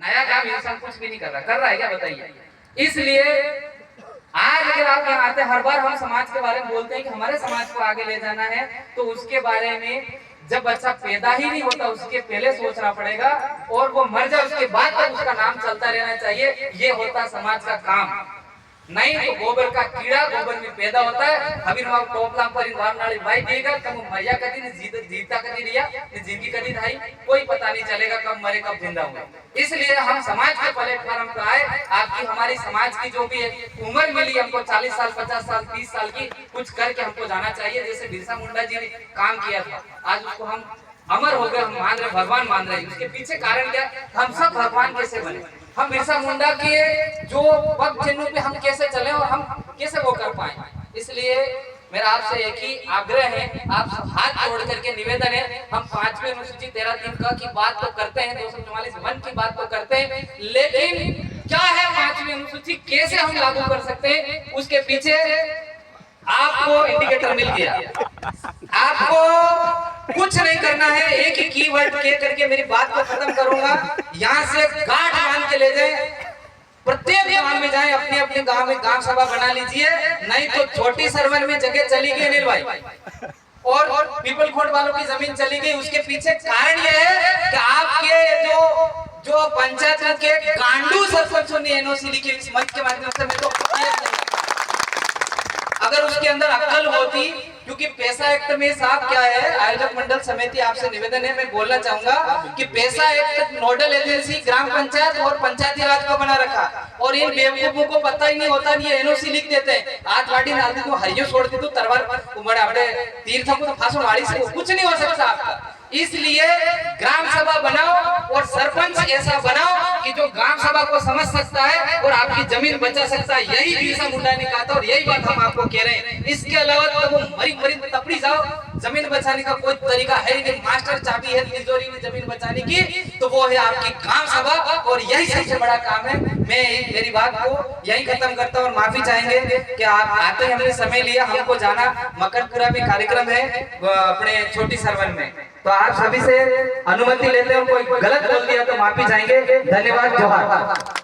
नया काम इंसान कुछ भी नहीं कर रहा है क्या बताइए। इसलिए आज अगर आप यहाँ आते, हर बार हम समाज के बारे में बोलते हैं कि हमारे समाज को आगे ले जाना है, तो उसके बारे में जब बच्चा पैदा ही नहीं होता उसके पहले सोचना पड़ेगा, और वो मर जाए उसके बाद तक उसका नाम चलता रहना चाहिए। ये होता समाज का काम। नहीं तो गोबर का कीड़ा गोबर में पैदा होता है। हबीर मां टोपला पर वारनाली भाई देगा कब मरिया कदी ने जीता कदी रिया ने जिंदगी कदी धाई, कोई पता नहीं चलेगा कब मरे कब जिंदा हुए। इसलिए हम समाज के प्लेटफॉर्म पर आए। आपकी हमारी समाज की जो भी उम्र मिली हमको 40 साल 50 साल 30 साल की, कुछ करके हमको जाना चाहिए। जैसे बिरसा मुंडा जी ने काम किया था, आज उसको हम अमर हो गए, हम मान रहे, भगवान मान रहे। उसके पीछे कारण क्या, हम सब भगवान कैसे बने, हम बिरसा मुंडा के जो पग चिन्हों पे हम कैसे चले और हम कैसे वो कर पाए। इसलिए मेरा आपसे एक ही आग्रह है, आप हाथ जोड़ करके निवेदन है, हम 5वीं अनुसूची 13(3) का की बात तो करते हैं, 244 वन की बात तो करते हैं, लेकिन क्या है 5वीं अनुसूची कैसे हम लागू कर सकते हैं, उसके पीछे आपको इंडिकेटर मिल गया। आपको कुछ नहीं करना है, एक ही कीवर्ड कह करके मेरी बात को खत्म करूंगा। यहाँ से गांठ बांध के ले जाए, प्रत्येक गांव में जाए, अपने अपने गांव में गांव सभा बना लीजिए। नहीं तो छोटी सरवन में जगह चली गई अनिल भाई, और पीपल खोट वालों की जमीन चली गई। उसके पीछे कारण यह है कि आपके जो पंचायत के गांडू सरपंचों ने एनओसी लिखी इस मंच के माध्यम से, मैं तो अगर उसके अंदर अक्ल होती, क्योंकि पैसा एक्ट में साफ क्या है, आयोजक मंडल समिति आपसे निवेदन है, मैं बोलना चाहूंगा कि पैसा एक्ट नोडल एजेंसी ग्राम पंचायत और पंचायती राज को बना रखा, और इन बेवकूफों को पता ही नहीं होता, ये एनओसी लिख देते हैं। आज वाड़ी डालती तो हरियो छोड़ दी तो तरवार उमड़ अपने तीर्थ को तो फांसो वाड़ी से कुछ नहीं हो सकता आपका। इसलिए ग्राम सभा बनाओ और सरपंच ऐसा बनाओ कि जो ग्राम सभा को समझ सकता है और आपकी जमीन बचा सकता है। यही बिरसा मुंडा ने कहा था और यही बात हम आपको कह रहे हैं। इसके अलावा तो वो मरी तपड़ी जाओ, जमीन बचाने का कोई तरीका है ही नहीं। मास्टर चाबी है तिजोरी में जमीन बचाने की, तो वो है आपकी ग्राम सभा, और यही सबसे बड़ा काम है। मैं मेरी बात को यही खत्म करता हूँ और माफी चाहेंगे कि आप आते हमने समय लिया, हमको जाना मकरपुरा में कार्यक्रम है अपने छोटी सरवन में, तो आप सभी से अनुमति लेते हैं, कोई गलत बोल दिया तो माफी चाहेंगे। धन्यवाद, जोहार।